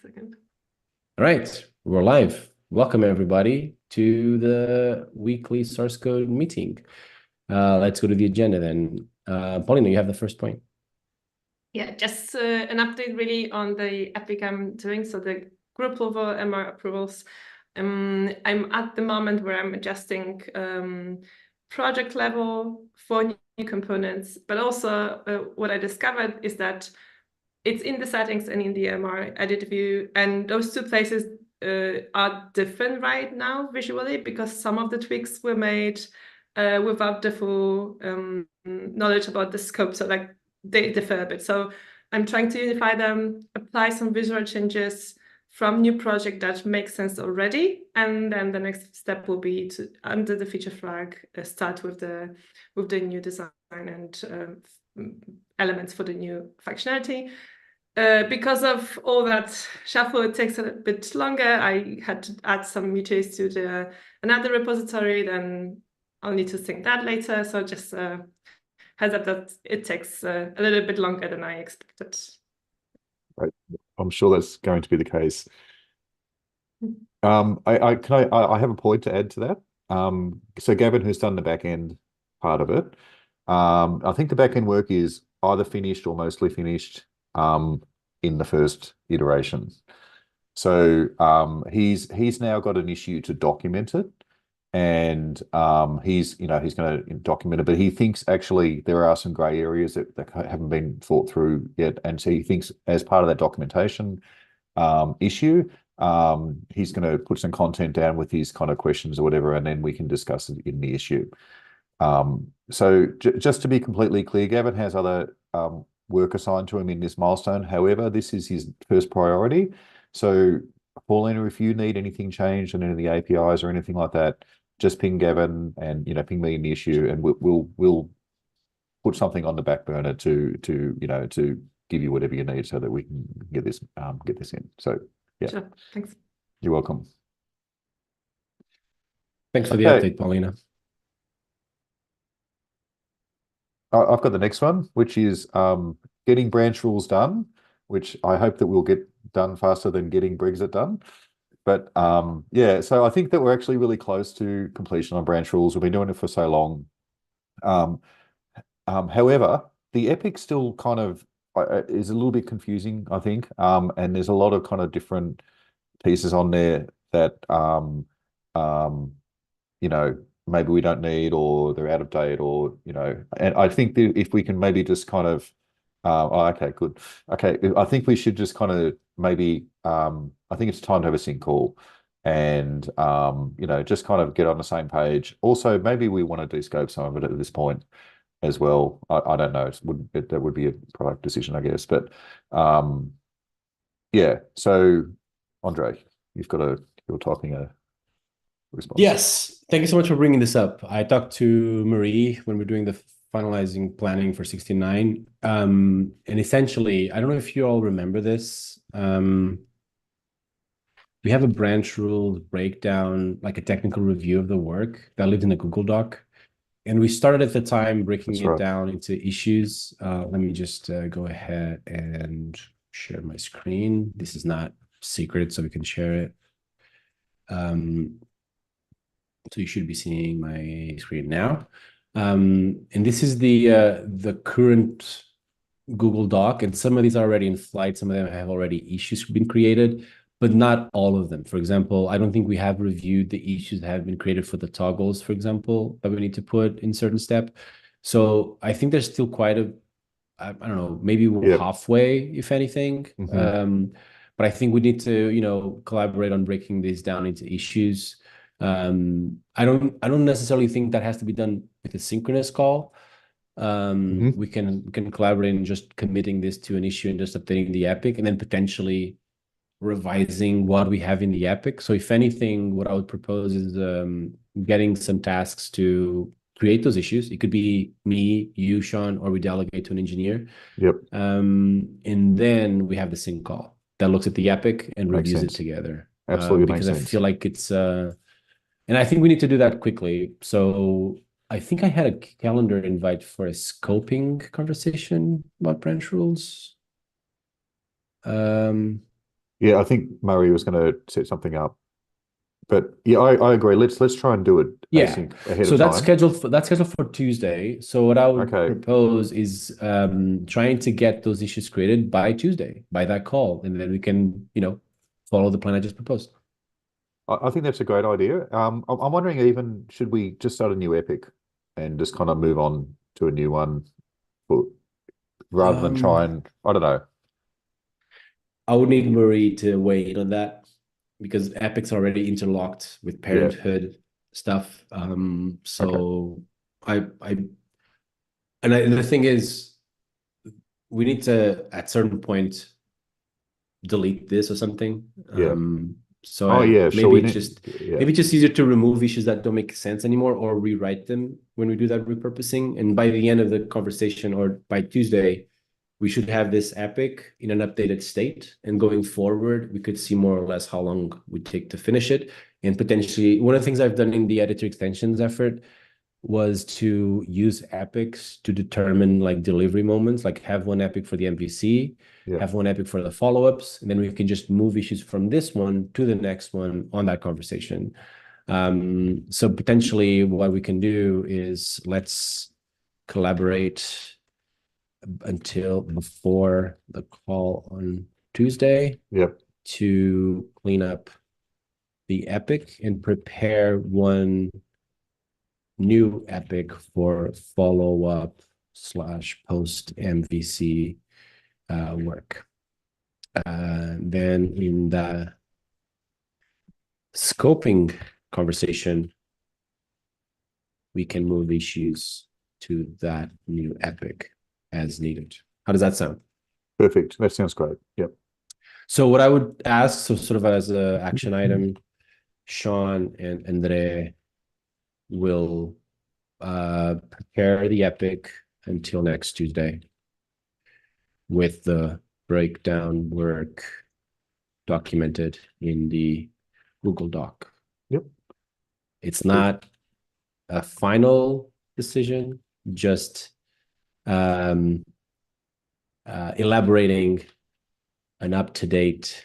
second. All right, we're live. Welcome everybody to the weekly source code meeting. Let's go to the agenda then. Paulina, you have the first point. Yeah, just an update really on the epic I'm doing. So the group level MR approvals. I'm at the moment where I'm adjusting project level for new components, but also what I discovered is that it's in the settings and in the MR edit view, and those two places are different right now visually because some of the tweaks were made without the full knowledge about the scope, so like they differ a bit. So I'm trying to unify them, apply some visual changes from new project that makes sense already, and then the next step will be to, under the feature flag, start with the new design and elements for the new functionality. Because of all that shuffle, it takes a bit longer. I had to add some mutations to another repository, then I'll need to sync that later. So just heads up that it takes a little bit longer than I expected. Right. I'm sure that's going to be the case. I have a point to add to that. So Gavin, who's done the back end part of it, I think the back end work is either finished or mostly finished in the first iteration. So he's now got an issue to document it, and he's going to document it, but he thinks actually there are some gray areas that haven't been thought through yet, and so he thinks as part of that documentation issue, he's going to put some content down with his kind of questions or whatever, and then we can discuss it in the issue. So just to be completely clear, Gavin has other work assigned to him in this milestone. However, this is his first priority. So Paulina, if you need anything changed in any of the APIs or anything like that, just ping Gavin and ping me in the issue, and we'll put something on the back burner to give you whatever you need so that we can get this in. So yeah, sure. Thanks. You're welcome. Thanks for the update, Paulina. I've got the next one, which is getting branch rules done, which I hope that we'll get done faster than getting Brexit done. But yeah, so I think that we're actually really close to completion on branch rules. We've been doing it for so long. However, the epic still kind of is a little bit confusing, I think. And there's a lot of kind of different pieces on there that maybe we don't need, or they're out of date, or and I think that if we can maybe just kind of okay, good. Okay, I think we should just kind of maybe I think it's time to have a sync call and just kind of get on the same page. Also, maybe we want to descope some of it at this point as well. I don't know. That would be a product decision, I guess. But yeah, so Andre, you're typing a response. Yes, thank you so much for bringing this up. I talked to Marie when we're doing the finalizing planning for 69. And essentially, I don't know if you all remember this. We have a branch rules breakdown, like a technical review of the work that lived in a Google Doc. And we started at the time breaking it down into issues. Let me just go ahead and share my screen. This is not secret, so we can share it. So you should be seeing my screen now. And this is the current Google Doc, and some of these are already in flight. Some of them have already issues been created, but not all of them. For example, I don't think we have reviewed the issues that have been created for the toggles, for example, that we need to put in certain step. So I think there's still quite a, I don't know, maybe we're halfway, if anything. But I think we need to, collaborate on breaking this down into issues. I don't necessarily think that has to be done with a synchronous call. We can collaborate in just committing this to an issue and just updating the epic, and then potentially revising what we have in the epic. So if anything, what I would propose is getting some tasks to create those issues. It could be me, you, Sean, or we delegate to an engineer. And then we have the sync call that looks at the epic and reviews it together. Absolutely, because I feel like it's and I think we need to do that quickly. So I think I had a calendar invite for a scoping conversation about branch rules. Yeah, I think Murray was going to set something up, but yeah, I agree. Let's try and do it Yeah. async ahead So of that's time. scheduled for Tuesday. So what I would Okay. propose is trying to get those issues created by Tuesday, by that call, and then we can, follow the plan I just proposed. I think that's a great idea. I'm wondering even should we just start a new epic and just kind of move on to a new one, for, rather than try and I don't know. I would need Marie to weigh in on that because Epic's already interlocked with Yeah. Parenthood stuff. So the thing is, we need to at certain point delete this or something. Yeah. So Oh yeah, sure. maybe We it's need, just yeah. maybe it's just easier to remove issues that don't make sense anymore or rewrite them when we do that repurposing. And by the end of the conversation or by Tuesday, we should have this epic in an updated state. And going forward, we could see more or less how long we take to finish it. And potentially, one of the things I've done in the editor extensions effort was to use epics to determine like delivery moments, like have one epic for the MVC, Yeah. have one epic for the follow-ups, and then we can just move issues from this one to the next one on that conversation. So potentially what we can do is let's collaborate until before the call on Tuesday Yep. to clean up the epic and prepare one new epic for follow-up / post MVC work. Then in the scoping conversation, we can move issues to that new epic as needed. How does that sound? Perfect. That sounds great. Yep. So what I would ask, so sort of as an action item, Sean and Andre will prepare the epic until next Tuesday with the breakdown work documented in the Google Doc. Yep. It's not a final decision, just elaborating an up-to-date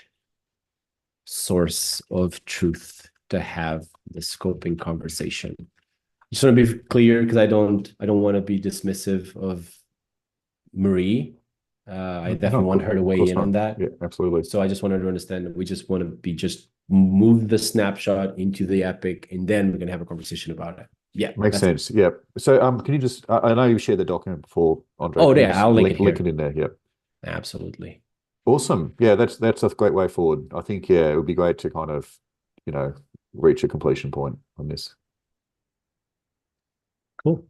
source of truth to have the scoping conversation. I just want to be clear because I don't want to be dismissive of Marie. I definitely want her to weigh in on that. Yeah, absolutely. So I just wanted to understand that we just want to be just move the snapshot into the epic and then we're going to have a conversation about it. Yeah. Makes sense. Yeah. So can you just I know you shared the document before, Andre. Oh, Can you yeah, just I'll link it in there. Yeah. Absolutely. Awesome. Yeah, that's a great way forward. I think, yeah, it would be great to kind of, reach a completion point on this. Cool.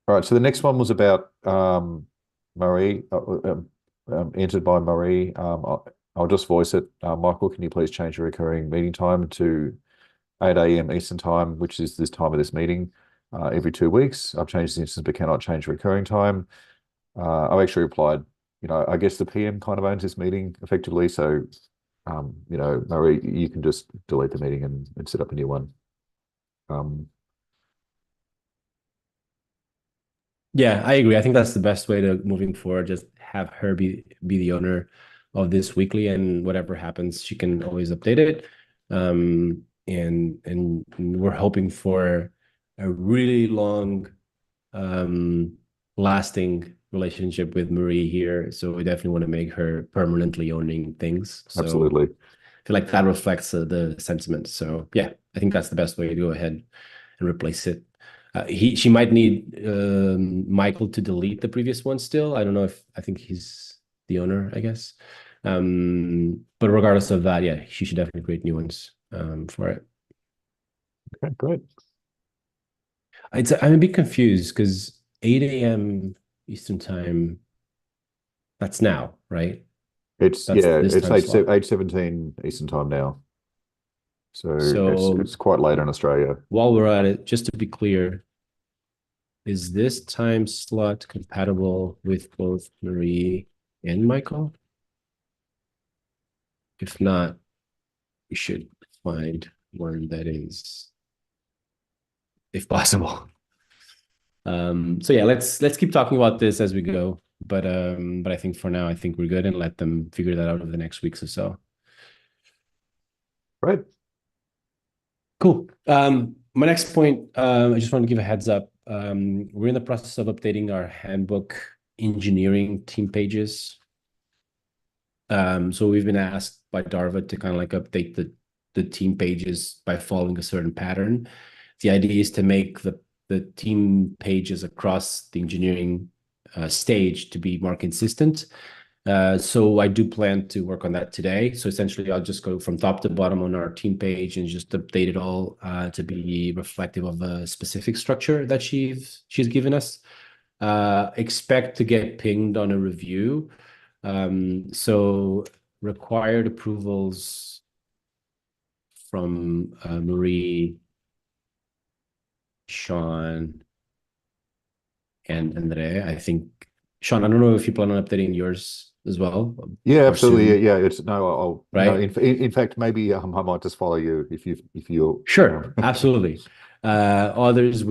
All right. So the next one was about Marie, entered by Marie. I'll just voice it. Michael, can you please change the recurring meeting time to 8 a.m. Eastern time, which is this time of this meeting, every 2 weeks. I've changed the instance, but cannot change recurring time. I've actually replied, I guess the PM kind of owns this meeting effectively. So, Marie, you can just delete the meeting and set up a new one. Yeah, I agree. I think that's the best way to moving forward. Just have her be the owner of this weekly, and whatever happens, she can always update it. And we're hoping for a really long, lasting relationship with Marie here. So we definitely want to make her permanently owning things. So Absolutely. I feel like that reflects the sentiment. So yeah, I think that's the best way to go ahead and replace it. She might need Michael to delete the previous one still. I don't know I think he's the owner, I guess. But regardless of that, yeah, she should definitely create new ones for it. Okay, great. I'm a bit confused because 8 a.m. Eastern time, that's now, right? It's 8:17 Eastern time now. So it's quite late in Australia. While we're at it, just to be clear, is this time slot compatible with both Marie and Michael? If not, we should find one that is, if possible. So yeah, let's keep talking about this as we go. But I think for now, I think we're good, and let them figure that out over the next weeks or so. Right. Cool. My next point, I just want to give a heads up. We're in the process of updating our handbook engineering team pages. So we've been asked by Darva to kind of like update the team pages by following a certain pattern. The idea is to make the team pages across the engineering stage to be more consistent. So I do plan to work on that today. So essentially, I'll just go from top to bottom on our team page and just update it all to be reflective of a specific structure that she's given us. Expect to get pinged on a review. So required approvals from Marie, Sean, and Andre. I think, Sean, I don't know if you plan on updating yours as well. Yeah, or absolutely. soon. Yeah, it's no, I'll Right. in fact, maybe I might just follow you if you're Sure, absolutely. Others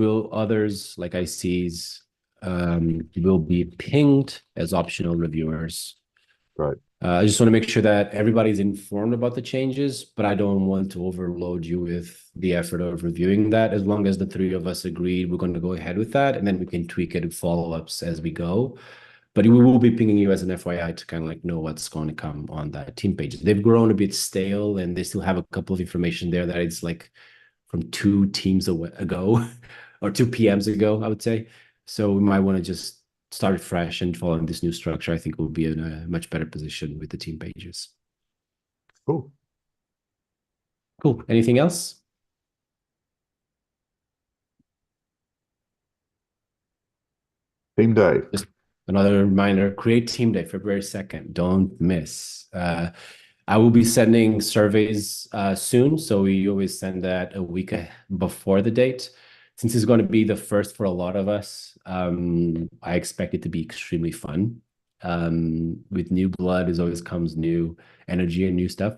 like ICs will be pinged as optional reviewers. Right. I just want to make sure that everybody's informed about the changes, but I don't want to overload you with the effort of reviewing that. As long as the three of us agreed, we're going to go ahead with that, and then we can tweak it and follow-ups as we go. But we will be pinging you as an FYI to kind of like know what's going to come on that team pages. They've grown a bit stale, and they still have a couple of information there that it's like from 2 teams ago or 2 PMs ago, I would say. So we might want to just start fresh and following this new structure. I think we'll be in a much better position with the team pages. Cool. Cool. Anything else? Team day. Just another reminder, create team day, February 2nd. Don't miss. I will be sending surveys soon. So we always send that a week before the date. Since it's going to be the first for a lot of us, I expect it to be extremely fun. With new blood, as always comes new energy and new stuff,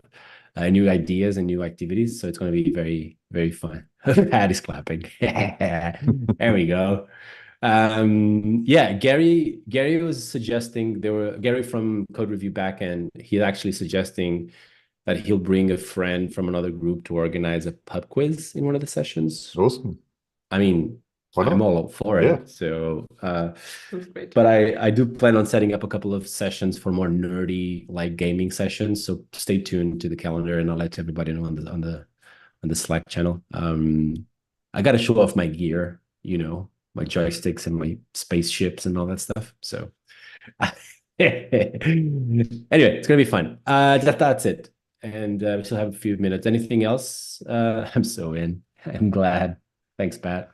new ideas and new activities. So it's going to be very, very fun. Pat is clapping. There we go. Yeah, Gary was suggesting Gary from Code Review Backend. He's actually suggesting that he'll bring a friend from another group to organize a pub quiz in one of the sessions. Awesome. I mean, Why not? I'm all up for Yeah. it. So, Sounds great. but I do plan on setting up a couple of sessions for more nerdy like gaming sessions. So stay tuned to the calendar, and I'll let everybody know on the Slack channel. I got to show off my gear, my joysticks and my spaceships and all that stuff. So anyway, it's gonna be fun. That's it. And we still have a few minutes. Anything else? I'm so in. I'm glad. Thanks, Pat.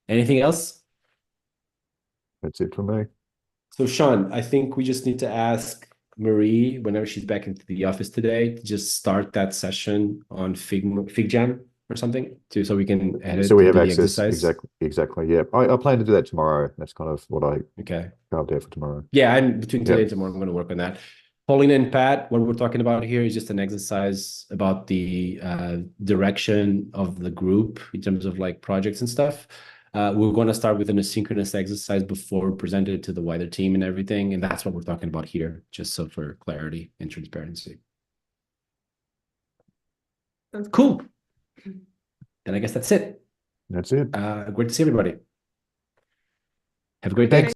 Anything else? That's it from me. So, Sean, I think we just need to ask Marie, whenever she's back into the office today, to just start that session on FigJam or something, so we can edit So we have the access. exercise. Exactly. Yeah. I plan to do that tomorrow. That's kind of what I Okay. carved out for tomorrow. Yeah, and between today Yeah. and tomorrow, I'm going to work on that. Paulina and Pat, what we're talking about here is just an exercise about the direction of the group in terms of like projects and stuff. We're going to start with an asynchronous exercise before presented to the wider team and everything. And that's what we're talking about here, just so for clarity and transparency. Sounds Cool. Then I guess that's it. That's it. Great to see everybody. Have a great day.